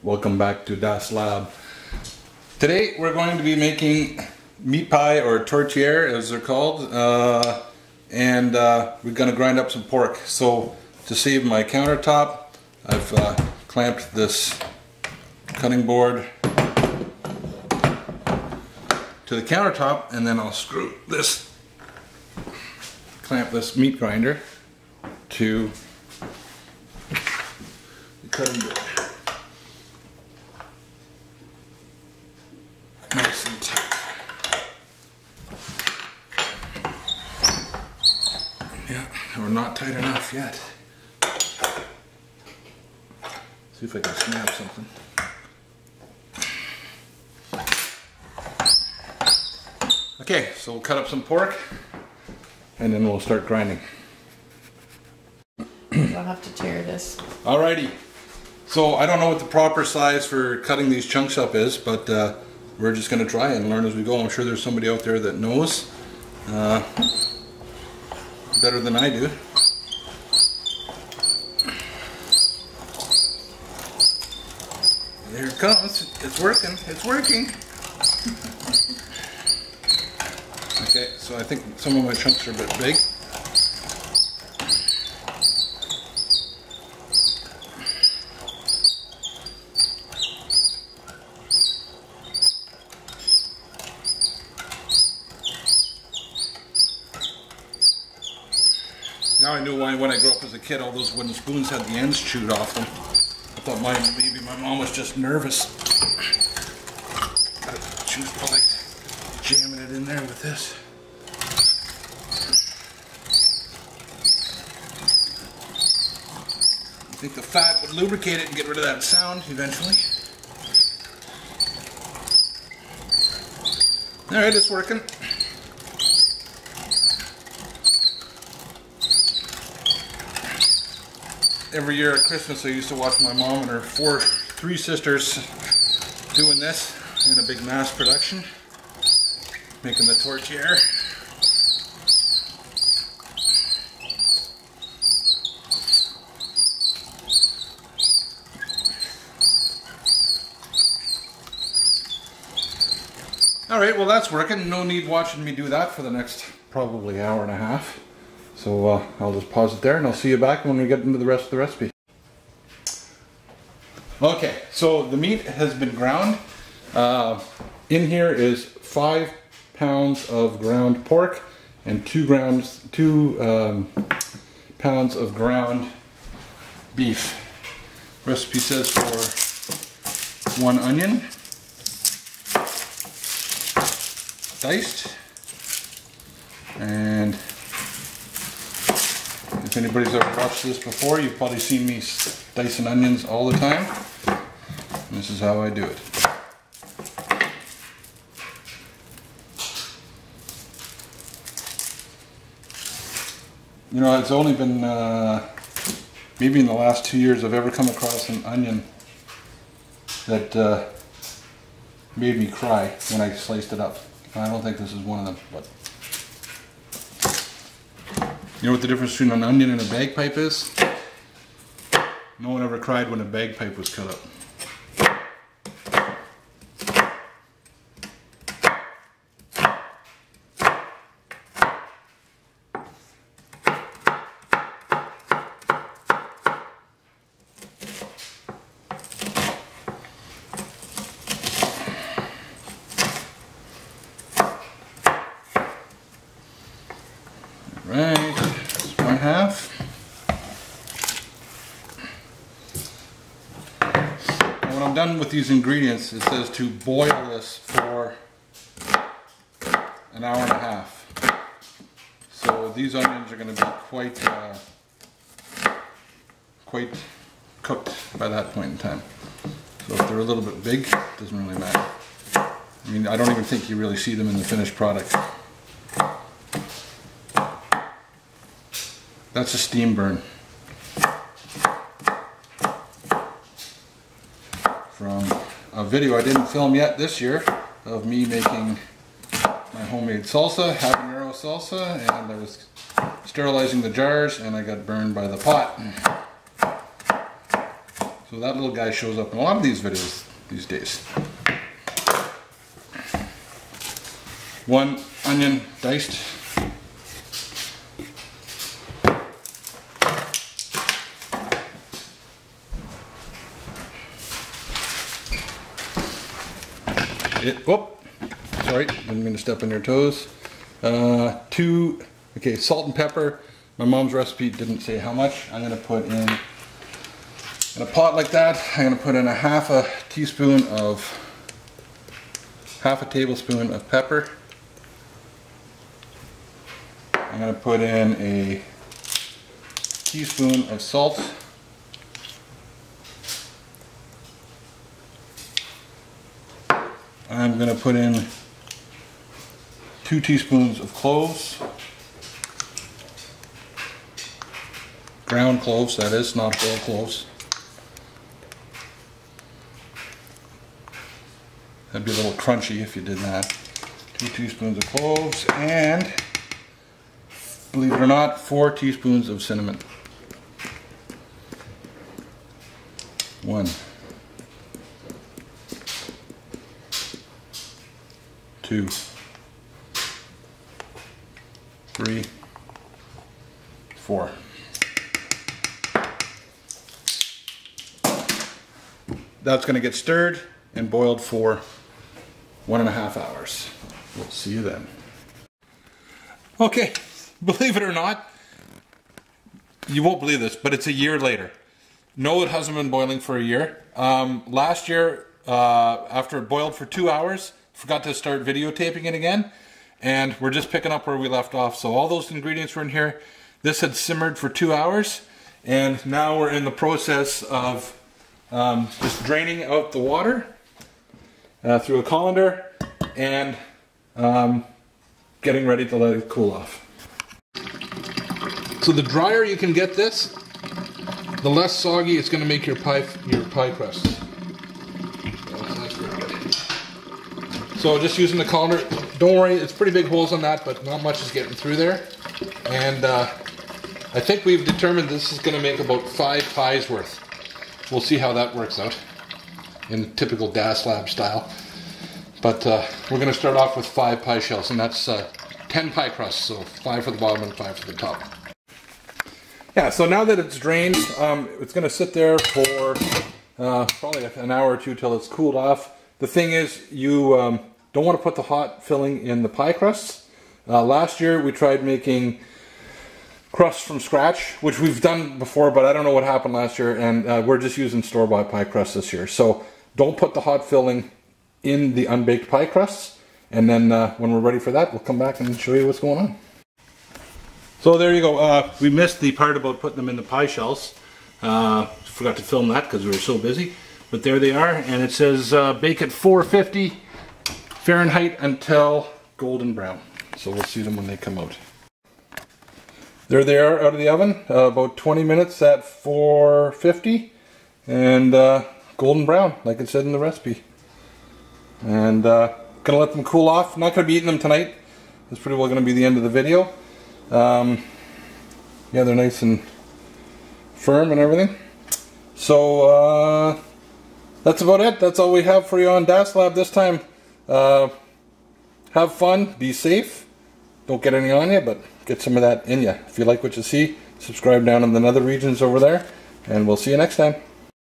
Welcome back to Das Lab. Today we're going to be making meat pie, or tortiere as they're called, and we're going to grind up some pork. So to save my countertop, I've clamped this cutting board to the countertop, and then I'll clamp this meat grinder to the cutting board. Nice and tight. Yeah, we're not tight enough yet. See if I can snap something. Okay, so we'll cut up some pork and then we'll start grinding. I'll have to tear this. Alrighty. So I don't know what the proper size for cutting these chunks up is, but we're just going to try and learn as we go. I'm sure there's somebody out there that knows better than I do. There it comes. It's working. It's working. Okay, so I think some of my chunks are a bit big. Now I knew why when I grew up as a kid all those wooden spoons had the ends chewed off them. I thought maybe my mom was just nervous. She was probably jamming it in there with this. I think the fat would lubricate it and get rid of that sound eventually. Alright, it's working. Every year at Christmas I used to watch my mom and her three sisters doing this in a big mass production, making the tortiere. Alright, well that's working. No need watching me do that for the next probably hour and a half. So I'll just pause it there and I'll see you back when we get into the rest of the recipe. Okay, so the meat has been ground. In here is 5 pounds of ground pork and 2 pounds of ground beef. Recipe says for 1 onion, diced, and if anybody's ever watched this before, you've probably seen me dicing onions all the time. And this is how I do it. You know, it's only been maybe in the last 2 years I've ever come across an onion that made me cry when I sliced it up. I don't think this is one of them, but you know what the difference between an onion and a bagpipe is? No one ever cried when a bagpipe was cut up. Right, that's 1/2. And when I'm done with these ingredients, it says to boil this for 1.5 hours. So these onions are going to be quite cooked by that point in time. So if they're a little bit big, it doesn't really matter. I mean, I don't even think you really see them in the finished product. That's a steam burn from a video I didn't film yet this year of me making my homemade salsa, habanero salsa, and I was sterilizing the jars and I got burned by the pot. So that little guy shows up in a lot of these videos these days. 1 onion diced. Sorry, didn't mean to step on your toes. 2, okay, salt and pepper. My mom's recipe didn't say how much. I'm gonna put in a pot like that. I'm gonna put in a half a tablespoon of pepper. I'm gonna put in a teaspoon of salt. I'm going to put in 2 teaspoons of cloves. Ground cloves, that is, not whole cloves. That'd be a little crunchy if you did that. 2 teaspoons of cloves and, believe it or not, 4 teaspoons of cinnamon. 1, 2, 3, 4. That's going to get stirred and boiled for 1.5 hours. We'll see you then. Okay, believe it or not, you won't believe this, but it's a year later. No, it hasn't been boiling for a year. Last year, after it boiled for 2 hours, forgot to start videotaping it again, and we're just picking up where we left off. So all those ingredients were in here. This had simmered for 2 hours, and now we're in the process of just draining out the water through a colander and getting ready to let it cool off. So the drier you can get this, the less soggy it's going to make your pie crust. So just using the colander, don't worry, it's pretty big holes on that, but not much is getting through there. And I think we've determined this is going to make about 5 pies worth. We'll see how that works out in typical DAS lab style. But we're going to start off with 5 pie shells, and that's 10 pie crusts, so 5 for the bottom and 5 for the top. Yeah, so now that it's drained, it's going to sit there for probably an hour or 2 till it's cooled off. The thing is, you don't want to put the hot filling in the pie crusts. Last year we tried making crusts from scratch, which we've done before, but I don't know what happened last year, and we're just using store-bought pie crusts this year. So don't put the hot filling in the unbaked pie crusts, and then when we're ready for that, we'll come back and show you what's going on. So there you go. We missed the part about putting them in the pie shells. Forgot to film that because we were so busy. But there they are, and it says bake at 450 Fahrenheit until golden brown. So we'll see them when they come out. There they are out of the oven, about 20 minutes at 450, and golden brown, like it said in the recipe. And gonna let them cool off. Not gonna be eating them tonight. That's pretty well gonna be the end of the video. Yeah, they're nice and firm and everything. So that's about it. That's all we have for you on DAS Lab this time. Have fun, be safe, don't get any on you, but get some of that in you. If you like what you see, subscribe down in the nether regions over there, and we'll see you next time.